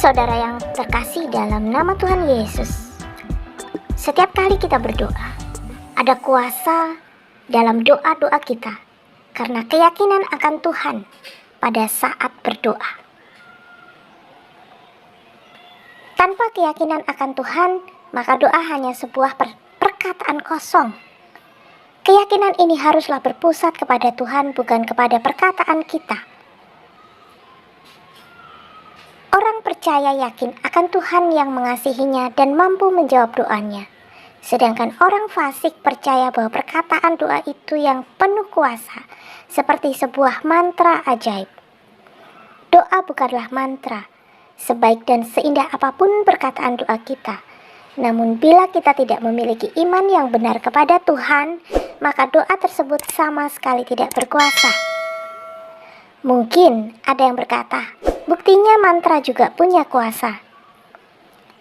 Saudara yang terkasih dalam nama Tuhan Yesus, setiap kali kita berdoa, ada kuasa dalam doa-doa kita karena keyakinan akan Tuhan pada saat berdoa. Tanpa keyakinan akan Tuhan, maka doa hanya sebuah perkataan kosong. Keyakinan ini haruslah berpusat kepada Tuhan, bukan kepada perkataan kita. Orang percaya yakin akan Tuhan yang mengasihinya dan mampu menjawab doanya. Sedangkan orang fasik percaya bahwa perkataan doa itu yang penuh kuasa, seperti sebuah mantra ajaib. Doa bukanlah mantra, sebaik dan seindah apapun perkataan doa kita. Namun bila kita tidak memiliki iman yang benar kepada Tuhan, maka doa tersebut sama sekali tidak berkuasa. Mungkin ada yang berkata, buktinya mantra juga punya kuasa.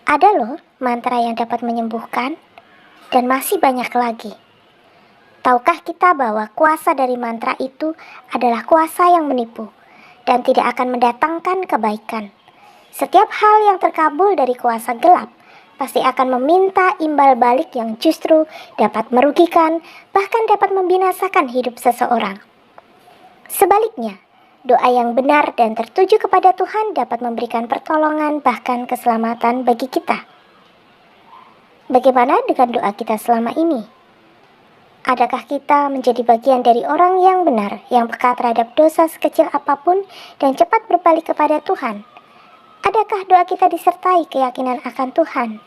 Ada loh mantra yang dapat menyembuhkan, dan masih banyak lagi. Tahukah kita bahwa kuasa dari mantra itu adalah kuasa yang menipu, dan tidak akan mendatangkan kebaikan. Setiap hal yang terkabul dari kuasa gelap, pasti akan meminta imbal balik yang justru dapat merugikan, bahkan dapat membinasakan hidup seseorang. Sebaliknya, doa yang benar dan tertuju kepada Tuhan dapat memberikan pertolongan bahkan keselamatan bagi kita. Bagaimana dengan doa kita selama ini? Adakah kita menjadi bagian dari orang yang benar, yang peka terhadap dosa sekecil apapun dan cepat berbalik kepada Tuhan? Adakah doa kita disertai keyakinan akan Tuhan?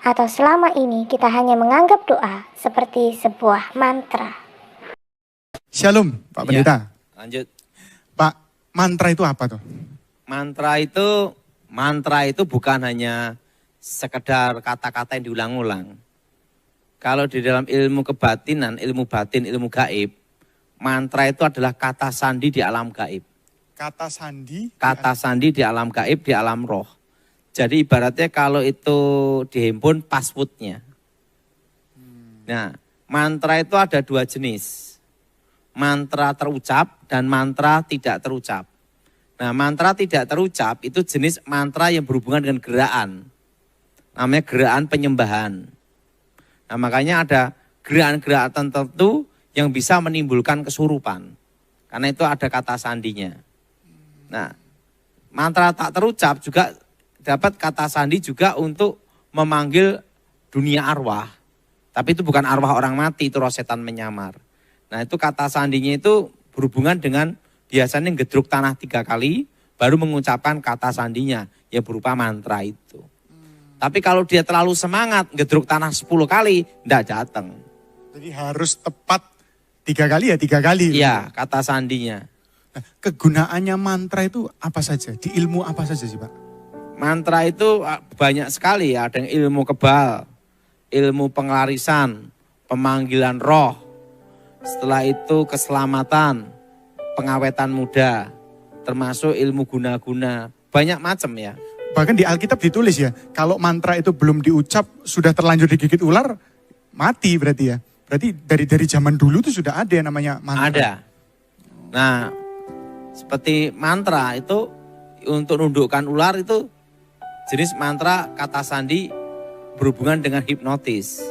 Atau selama ini kita hanya menganggap doa seperti sebuah mantra? Shalom, Pak Pendeta. Lanjut. Pak, mantra itu apa tuh? Mantra itu bukan hanya sekedar kata-kata yang diulang-ulang. Kalau di dalam ilmu kebatinan, ilmu batin, ilmu gaib, mantra itu adalah kata sandi di alam gaib. Kata sandi? Kata sandi di alam gaib, di alam roh. Jadi ibaratnya kalau itu dihimpun passwordnya. Nah, mantra itu ada dua jenis. Mantra terucap dan mantra tidak terucap. Nah, mantra tidak terucap itu jenis mantra yang berhubungan dengan gerakan. Namanya gerakan penyembahan. Nah, makanya ada gerakan-gerakan tertentu yang bisa menimbulkan kesurupan. Karena itu ada kata sandinya. Nah, mantra tak terucap juga dapat kata sandi juga untuk memanggil dunia arwah. Tapi itu bukan arwah orang mati, itu roh setan menyamar. Nah, itu kata sandinya itu berhubungan dengan biasanya gedruk tanah 3 kali baru mengucapkan kata sandinya yang berupa mantra itu. Tapi kalau dia terlalu semangat gedruk tanah 10 kali, enggak datang. Jadi harus tepat 3 kali ya 3 kali. Iya, kata sandinya. Nah, kegunaannya mantra itu apa saja? Di ilmu apa saja sih Pak? Mantra itu banyak sekali ya, ada yang ilmu kebal, ilmu penglarisan, pemanggilan roh. Setelah itu keselamatan, pengawetan muda, termasuk ilmu guna-guna, banyak macam ya. Bahkan di Alkitab ditulis ya, kalau mantra itu belum diucap, sudah terlanjur digigit ular, mati berarti ya. Berarti dari zaman dulu itu sudah ada yang namanya mantra. Ada. Nah, seperti mantra itu untuk nundukkan ular itu jenis mantra kata sandi berhubungan dengan hipnotis.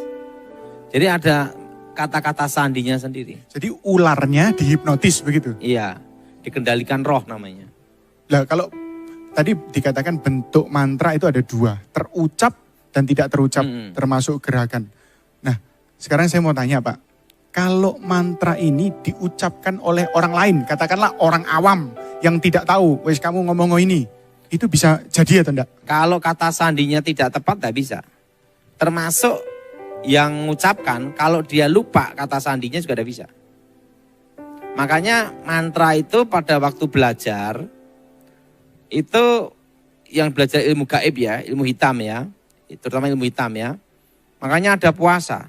Jadi ada kata-kata sandinya sendiri. Jadi ularnya dihipnotis begitu? Iya, dikendalikan roh namanya. Lah kalau tadi dikatakan bentuk mantra itu ada 2, terucap dan tidak terucap, termasuk gerakan. Nah, sekarang saya mau tanya Pak, kalau mantra ini diucapkan oleh orang lain, katakanlah orang awam yang tidak tahu, wes kamu ngomong ini, itu bisa jadi atau enggak? Kalau kata sandinya tidak tepat, tidak bisa. Termasuk yang mengucapkan, kalau dia lupa kata sandinya juga tidak bisa. Makanya mantra itu pada waktu belajar, itu yang belajar ilmu gaib ya, ilmu hitam ya, terutama ilmu hitam ya. Makanya ada puasa.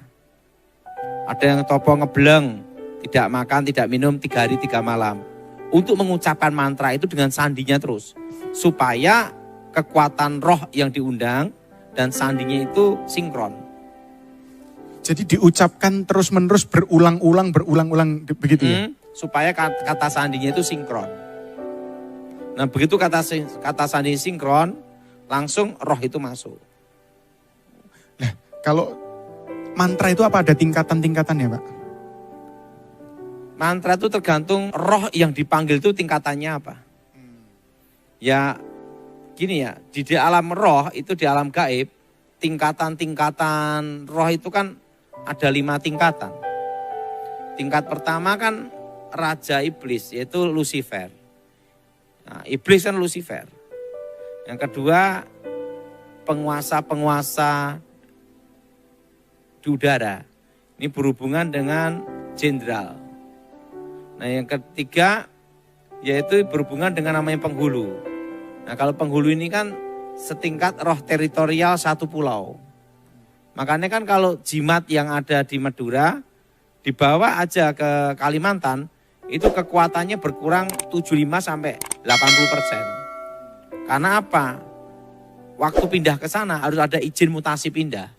Ada yang topo ngebleng, tidak makan, tidak minum 3 hari 3 malam. Untuk mengucapkan mantra itu dengan sandinya terus. Supaya kekuatan roh yang diundang dan sandinya itu sinkron. Jadi diucapkan terus-menerus berulang-ulang begitu ya? Supaya kata sandinya itu sinkron. Nah begitu kata sandi sinkron, langsung roh itu masuk. Nah, kalau mantra itu apa ada tingkatan-tingkatannya, Pak? Mantra itu tergantung roh yang dipanggil itu tingkatannya apa. Ya gini ya, di alam roh itu di alam gaib, tingkatan-tingkatan roh itu kan ada 5 tingkatan. Tingkat pertama kan Raja Iblis, yaitu Lucifer. Nah, Iblis kan Lucifer. Yang kedua, penguasa-penguasa di udara. Ini berhubungan dengan jenderal. Nah, yang ketiga, yaitu berhubungan dengan namanya penghulu. Nah, kalau penghulu ini kan setingkat roh teritorial satu pulau. Makanya kan kalau jimat yang ada di Madura, dibawa aja ke Kalimantan, itu kekuatannya berkurang 75 sampai 80%. Karena apa? Waktu pindah ke sana harus ada izin mutasi pindah.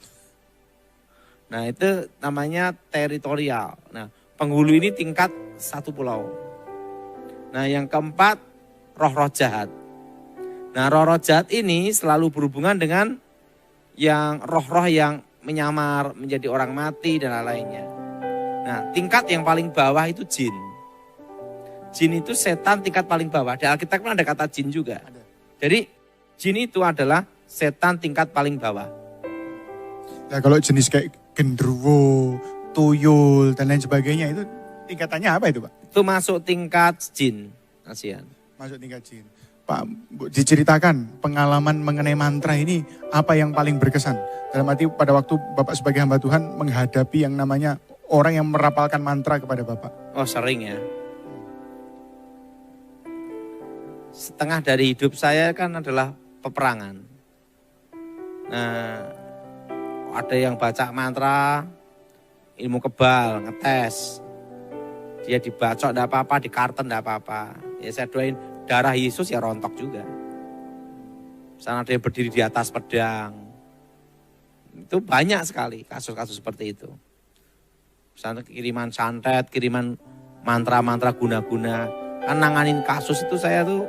Nah, itu namanya teritorial. Nah, penghulu ini tingkat satu pulau. Nah, yang keempat, roh-roh jahat. Nah, roh-roh jahat ini selalu berhubungan dengan yang roh-roh yang menyamar menjadi orang mati dan lain-lainnya. Nah, tingkat yang paling bawah itu jin. Jin itu setan tingkat paling bawah. Di Alkitab kan ada kata jin juga. Jadi jin itu adalah setan tingkat paling bawah. Nah, kalau jenis kayak genderuwo, tuyul, dan lain sebagainya itu tingkatannya apa itu, Pak? Itu masuk tingkat jin. Kasihan. Masuk tingkat jin. Pak, Bu, diceritakan pengalaman mengenai mantra ini apa yang paling berkesan? Dalam arti pada waktu Bapak sebagai hamba Tuhan menghadapi yang namanya orang yang merapalkan mantra kepada Bapak. Oh, sering ya. Setengah dari hidup saya kan adalah peperangan. Nah, ada yang baca mantra, ilmu kebal, ngetes. Dia dibacok enggak apa-apa, dikarten enggak apa-apa. Ya saya doain darah Yesus ya rontok juga. Sana ada yang berdiri di atas pedang. Itu banyak sekali kasus-kasus seperti itu. Sana kiriman santet, kiriman mantra-mantra guna-guna. Kan nanganin kasus itu saya tuh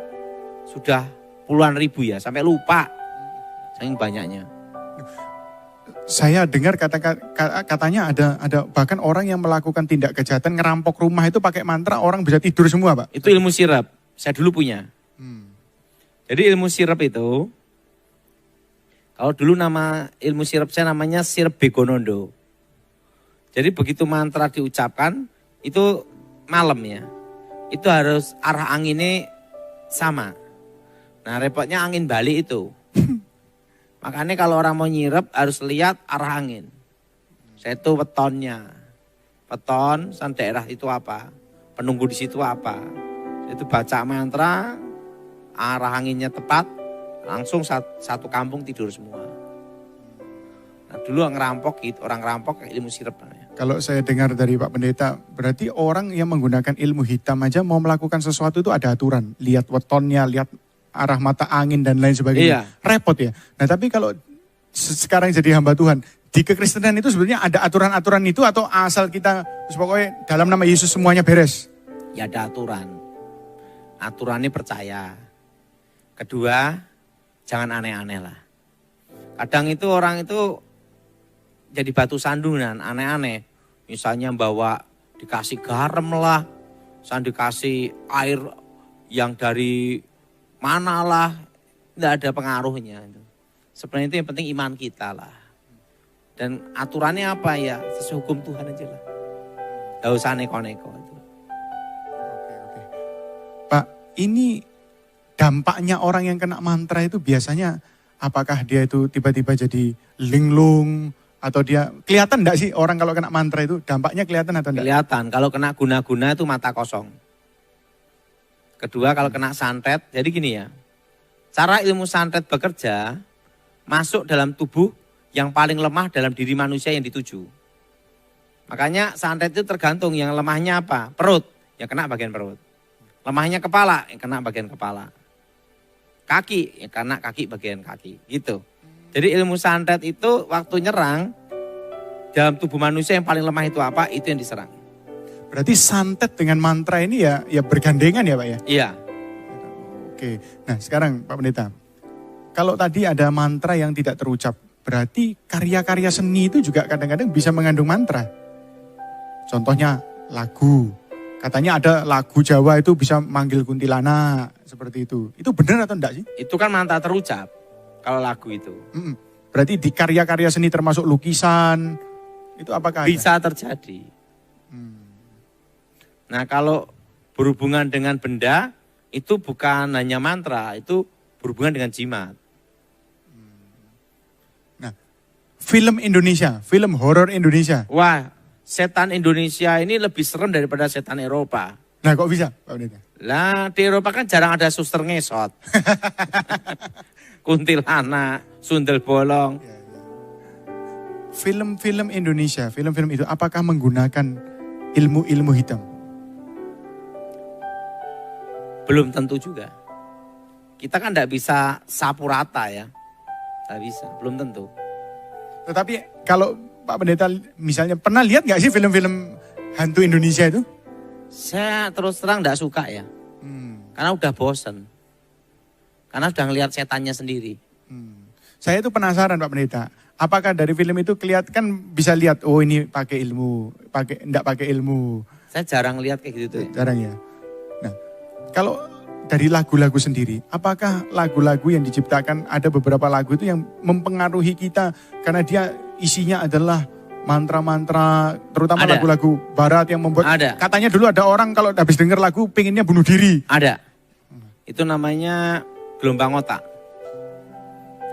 sudah puluhan ribu ya, sampai lupa. Saking banyaknya. Saya dengar katanya ada bahkan orang yang melakukan tindak kejahatan ngerampok rumah itu pakai mantra orang bisa tidur semua, Pak. Itu ilmu sirap. Saya dulu punya. Jadi ilmu sirap itu, kalau dulu nama ilmu sirap saya namanya sirap Begonondo. Jadi begitu mantra diucapkan, itu malam ya. Itu harus arah anginnya sama. Nah repotnya angin balik itu. Makanya kalau orang mau nyirep harus lihat arah angin. Saya itu wetonnya. Weton, san daerah itu apa. Penunggu di situ apa. Itu baca mantra, arah anginnya tepat, langsung satu kampung tidur semua. Nah dulu ngerampok gitu, orang ngerampok ilmu sirap namanya. Kalau saya dengar dari Pak Pendeta, berarti orang yang menggunakan ilmu hitam aja mau melakukan sesuatu itu ada aturan. Lihat wetonnya, lihat arah mata angin dan lain sebagainya. Iya. Repot ya. Nah tapi kalau sekarang jadi hamba Tuhan, di kekristenan itu sebenarnya ada aturan-aturan itu atau asal kita pokoknya dalam nama Yesus semuanya beres? Ya ada aturan. Aturannya percaya. Kedua, jangan aneh-aneh lah. Kadang itu orang itu jadi batu sandungan, aneh-aneh. Misalnya bawa dikasih garam lah, dikasih air yang dari mana lah, tidak ada pengaruhnya. Sebenarnya itu yang penting iman kita lah. Dan aturannya apa ya, sesuai hukum Tuhan aja lah. Gak usah neko-neko. Oke. Pak, ini dampaknya orang yang kena mantra itu biasanya apakah dia itu tiba-tiba jadi linglung atau dia kelihatan enggak sih orang kalau kena mantra itu dampaknya kelihatan atau enggak? Kelihatan, kalau kena guna-guna itu mata kosong. Kedua kalau kena santet, jadi gini ya. Cara ilmu santet bekerja masuk dalam tubuh yang paling lemah dalam diri manusia yang dituju. Makanya santet itu tergantung yang lemahnya apa? Perut, yang kena bagian perut. Lemahnya kepala, yang kena bagian kepala. Kaki, yang kena kaki bagian kaki. Gitu. Jadi ilmu santet itu waktu nyerang dalam tubuh manusia yang paling lemah itu apa? Itu yang diserang. Berarti santet dengan mantra ini ya bergandengan ya Pak ya? Iya. Oke, nah sekarang Pak Pendeta, kalau tadi ada mantra yang tidak terucap, berarti karya-karya seni itu juga kadang-kadang bisa mengandung mantra. Contohnya lagu. Katanya ada lagu Jawa itu bisa manggil kuntilanak, seperti itu. Itu benar atau enggak sih? Itu kan mantra terucap kalau lagu itu. Berarti di karya-karya seni termasuk lukisan, itu apakah ada? Bisa terjadi. Nah kalau berhubungan dengan benda, itu bukan hanya mantra, itu berhubungan dengan jimat. Nah, film Indonesia, film horor Indonesia. Wah, setan Indonesia ini lebih serem daripada setan Eropa. Nah kok bisa Pak Pendeta? Lah di Eropa kan jarang ada suster ngesot. Kuntilanak, sundel bolong. Film-film Indonesia, film-film itu apakah menggunakan ilmu-ilmu hitam? Belum tentu juga. Kita kan tidak bisa sapu rata ya. Tidak bisa, belum tentu. Tetapi kalau Pak Pendeta misalnya pernah lihat nggak sih film-film hantu Indonesia itu? Saya terus terang tidak suka ya. Karena udah bosen. Karena sudah ngelihat setannya sendiri. Saya itu penasaran Pak Pendeta. Apakah dari film itu kelihatan kan bisa lihat oh ini pakai ilmu, enggak pakai ilmu. Saya jarang lihat kayak gitu tuh. Jarang ya. Nah, kalau dari lagu-lagu sendiri, apakah lagu-lagu yang diciptakan ada beberapa lagu itu yang mempengaruhi kita karena dia isinya adalah mantra-mantra, terutama Ada. lagu-lagu barat yang membuat Ada. katanya dulu ada orang kalau habis denger lagu pengennya bunuh diri. Ada. Itu namanya gelombang otak.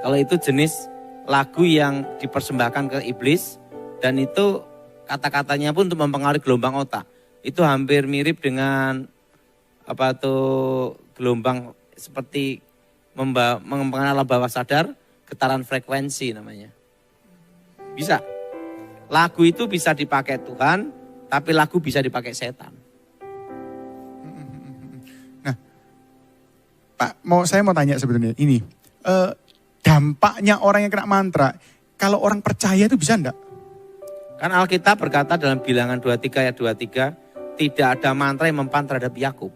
Kalau itu jenis lagu yang dipersembahkan ke iblis dan itu kata-katanya pun untuk mempengaruhi gelombang otak. Itu hampir mirip dengan apa tuh gelombang seperti mempengaruhi alam bawah sadar, getaran frekuensi namanya. Bisa. Lagu itu bisa dipakai Tuhan, tapi lagu bisa dipakai setan. Nah, Pak, saya mau tanya sebetulnya ini, dampaknya orang yang kena mantra, kalau orang percaya itu bisa enggak? Kan Alkitab berkata dalam Bilangan 23 ayat 23, tidak ada mantra yang mempan terhadap Yakub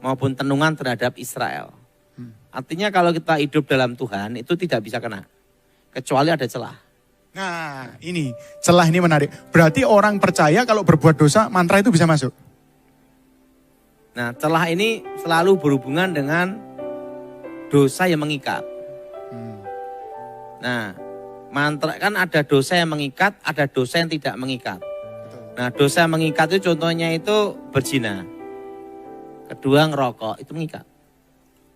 maupun tenungan terhadap Israel. Artinya kalau kita hidup dalam Tuhan itu tidak bisa kena, kecuali ada celah. Nah, ini celah ini menarik. Berarti orang percaya kalau berbuat dosa, mantra itu bisa masuk. Nah, celah ini selalu berhubungan dengan dosa yang mengikat. Nah, mantra kan ada dosa yang mengikat, ada dosa yang tidak mengikat. Nah, dosa yang mengikat itu contohnya itu berzina. Kedua ngerokok, itu mengikat.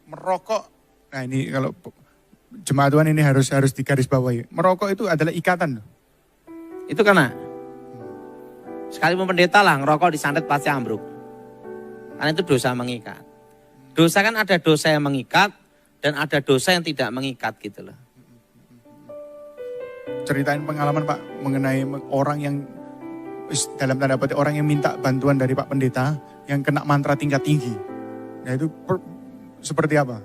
Merokok, nah ini kalau jemaat Tuhan ini harus digarisbawahi. Merokok itu adalah ikatan. Itu karena sekalipun pendeta lah ngerokok disantet pasti ambruk. Karena itu dosa mengikat. Dosa kan ada dosa yang mengikat dan ada dosa yang tidak mengikat gitu loh. Ceritain pengalaman Pak mengenai orang yang dalam tanda petik orang yang minta bantuan dari Pak Pendeta yang kena mantra tingkat tinggi. Nah itu seperti apa?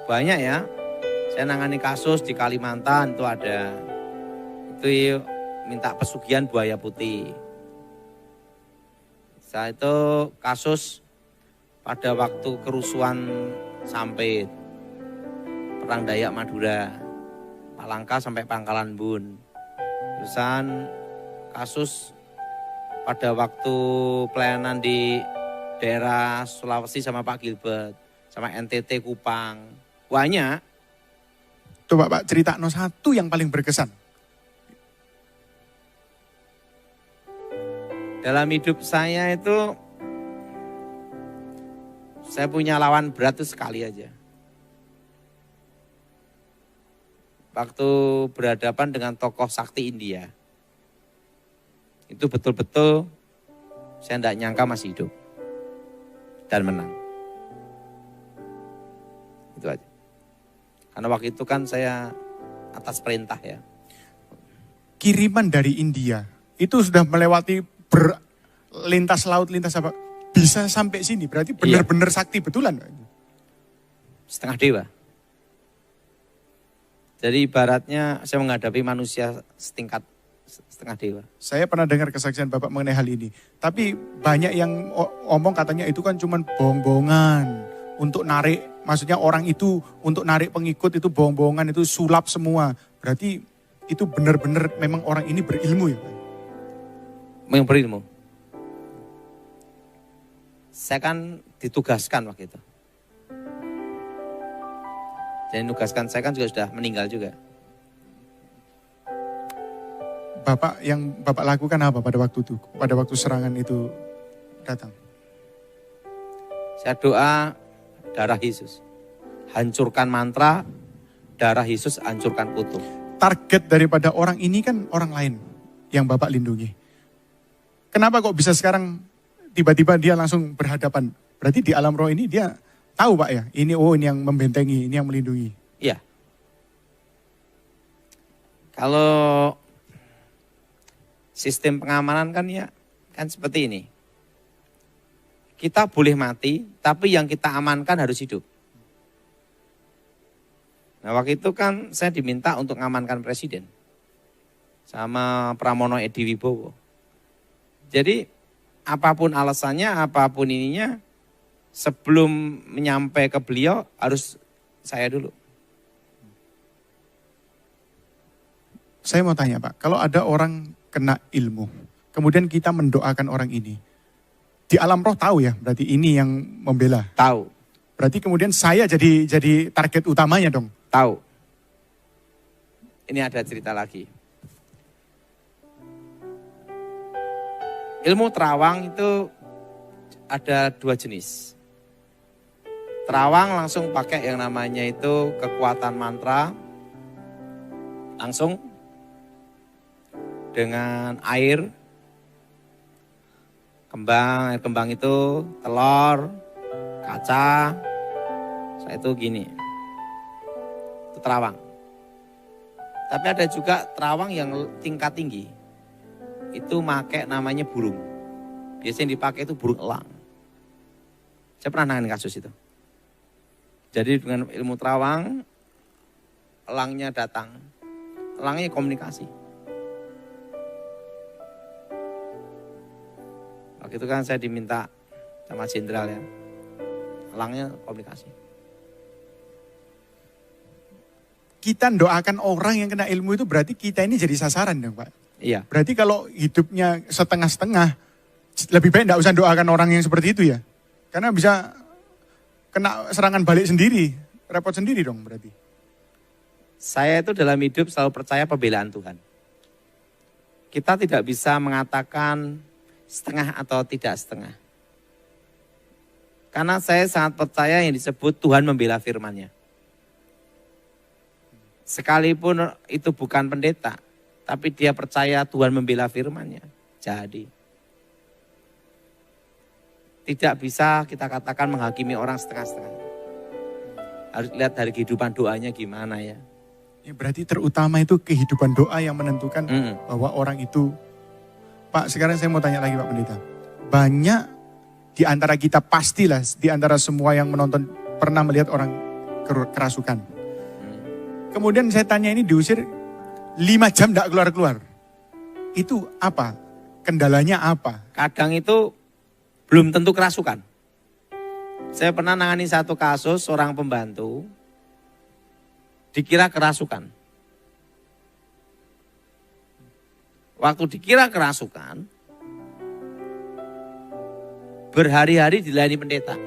Banyak ya. Saya nangani kasus di Kalimantan itu ada. Itu minta pesugihan buaya putih. Saya itu kasus pada waktu kerusuhan Sampit. Perang Dayak Madura. Palangka sampai Pangkalan Bun. Terusan kasus pada waktu pelayanan di daerah Sulawesi sama Pak Gilbert. Sama NTT Kupang. Banyak. Coba Pak cerita satu yang paling berkesan. Dalam hidup saya itu, saya punya lawan berat itu sekali aja. Waktu berhadapan dengan tokoh sakti India. Itu betul-betul saya tidak nyangka masih hidup. Dan menang. Itu aja. Karena waktu itu kan saya atas perintah ya. Kiriman dari India itu sudah melewati lintas laut, lintas apa, bisa sampai sini. Berarti benar-benar sakti betulan. Setengah dewa. Jadi ibaratnya saya menghadapi manusia setingkat setengah dewa. Saya pernah dengar kesaksian Bapak mengenai hal ini. Tapi banyak yang omong katanya itu kan cuma bohong-bohongan untuk narik maksudnya orang itu untuk narik pengikut itu bohong-bohongan, itu sulap semua. Berarti itu benar-benar memang orang ini berilmu ya Pak? Yang berilmu. Saya kan ditugaskan waktu itu. Dan nugaskan saya kan juga sudah meninggal juga. Bapak yang Bapak lakukan apa pada waktu itu? Pada waktu serangan itu datang? Saya doa darah Yesus. Hancurkan mantra, darah Yesus hancurkan kutu. Target daripada orang ini kan orang lain yang Bapak lindungi. Kenapa kok bisa sekarang tiba-tiba dia langsung berhadapan? Berarti di alam roh ini dia tahu Pak ya, ini yang membentengi, ini yang melindungi. Iya. Kalau sistem pengamanan kan ya kan seperti ini. Kita boleh mati, tapi yang kita amankan harus hidup. Nah waktu itu kan saya diminta untuk mengamankan presiden. Sama Pramono Edi Wibowo. Jadi apapun alasannya, apapun ininya, sebelum menyampai ke beliau harus saya dulu. Saya mau tanya Pak, kalau ada orang kena ilmu, kemudian kita mendoakan orang ini, di alam roh tahu ya, berarti ini yang membela. Tahu, Berarti kemudian saya jadi target utamanya dong. tahu. Ini ada cerita lagi. Ilmu terawang itu ada 2 jenis. Terawang langsung pakai yang namanya itu kekuatan mantra. Langsung dengan air kembang itu telur, kaca, saya itu gini. Itu terawang. Tapi ada juga terawang yang tingkat tinggi. Itu pakai namanya burung. Biasanya yang dipakai itu burung elang. Saya pernah nangani kasus itu. Jadi dengan ilmu terawang, elangnya datang. Elangnya komunikasi. Waktu itu kan saya diminta sama jenderal ya. Elangnya komunikasi. Kita doakan orang yang kena ilmu itu berarti kita ini jadi sasaran dong Pak. Iya. Berarti kalau hidupnya setengah-setengah, lebih baik enggak usah doakan orang yang seperti itu ya. Karena bisa kena serangan balik sendiri, repot sendiri dong berarti. Saya itu dalam hidup selalu percaya pembelaan Tuhan. Kita tidak bisa mengatakan setengah atau tidak setengah. Karena saya sangat percaya yang disebut Tuhan membela firman-Nya. Sekalipun itu bukan pendeta, tapi dia percaya Tuhan membela firman-Nya. Jadi, tidak bisa kita katakan menghakimi orang setengah-setengah. Harus lihat dari kehidupan doanya gimana ya. Ya, berarti terutama itu kehidupan doa yang menentukan bahwa orang itu. Pak, sekarang saya mau tanya lagi Pak Pendeta. Banyak di antara kita pastilah, di antara semua yang menonton pernah melihat orang kerasukan. Kemudian saya tanya ini diusir 5 jam tidak keluar-keluar. Itu apa? Kendalanya apa? Kadang itu belum tentu kerasukan. Saya pernah nangani satu kasus seorang pembantu dikira kerasukan. Waktu dikira kerasukan, berhari-hari dilayani pendeta.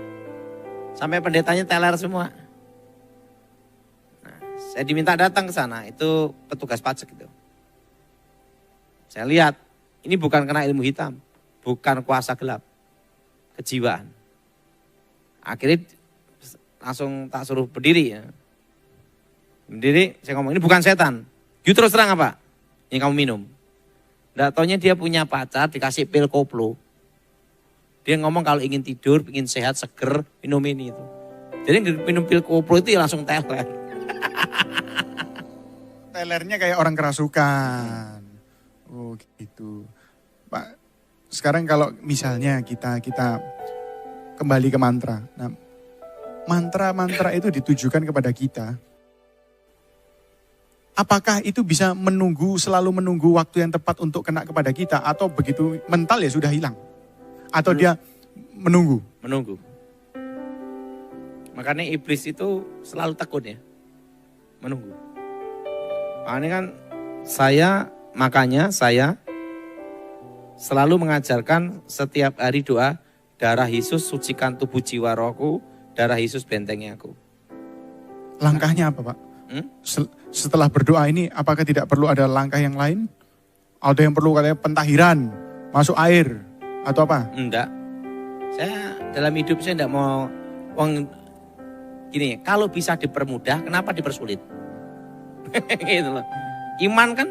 Sampai pendetanya teler semua. Nah, saya diminta datang ke sana, itu petugas pajak itu. Saya lihat, ini bukan kena ilmu hitam, bukan kuasa gelap, kejiwaan. Akhirnya langsung tak suruh berdiri ya. Berdiri, saya ngomong, ini bukan setan. You terus terang apa? Ini kamu minum. Nggak taunya dia punya pacar, dikasih pil koplo. Dia ngomong kalau ingin tidur, ingin sehat, seger, minum ini itu. Jadi minum pil koplo itu ya langsung teler. Telernya kayak orang kerasukan. Oh gitu. Pak, sekarang kalau misalnya kita kembali ke mantra. Nah, mantra-mantra itu ditujukan kepada kita. Apakah itu bisa selalu menunggu waktu yang tepat untuk kena kepada kita, atau begitu mental ya sudah hilang? Atau dia menunggu? Menunggu. Makanya iblis itu selalu tekun ya, menunggu. Makanya kan makanya saya selalu mengajarkan setiap hari doa, darah Yesus sucikan tubuh jiwa rohku, darah Yesus bentengi aku. Langkahnya apa Pak? Setelah berdoa ini apakah tidak perlu ada langkah yang lain? Ada yang perlu katanya pentahiran, masuk air, atau apa? Enggak. Saya dalam hidup saya enggak mau gini, kalau bisa dipermudah, kenapa dipersulit? Gitu loh. Iman kan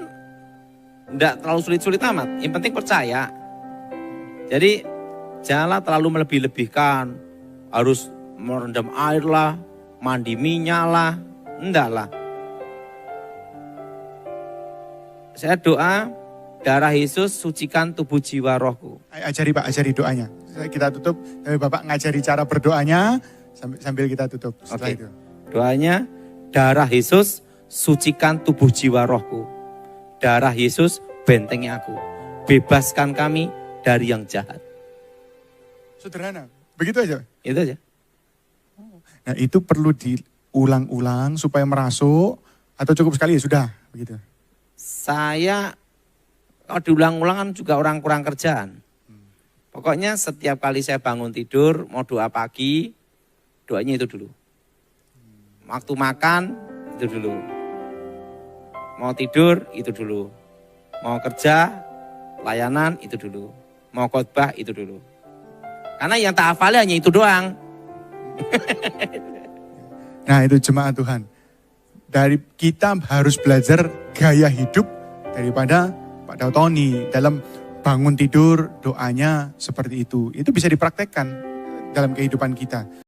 enggak terlalu sulit-sulit amat, yang penting percaya. Jadi janganlah terlalu melebih-lebihkan, harus merendam air lah, mandi minyak lah, enggak lah. Saya doa, darah Yesus sucikan tubuh jiwa rohku. Ajari Pak, ajari doanya. Kita tutup, Bapak ngajari cara berdoanya sambil kita tutup setelah itu. Doanya, darah Yesus sucikan tubuh jiwa rohku. Darah Yesus bentengi aku. Bebaskan kami dari yang jahat. Sederhana, begitu aja. Itu aja. Nah itu perlu diulang-ulang supaya merasuk atau cukup sekali ya sudah begitu. Saya kalau diulang-ulang kan juga orang kurang kerjaan. Pokoknya setiap kali saya bangun tidur mau doa pagi, doanya itu dulu. Waktu makan itu dulu. Mau tidur itu dulu. Mau kerja, layanan itu dulu. Mau khotbah itu dulu. Karena yang tak hafal hanya itu doang. Nah itu jemaat Tuhan. Dari kita harus belajar gaya hidup daripada Pak Dautoni dalam bangun tidur doanya seperti itu. Itu bisa dipraktekkan dalam kehidupan kita.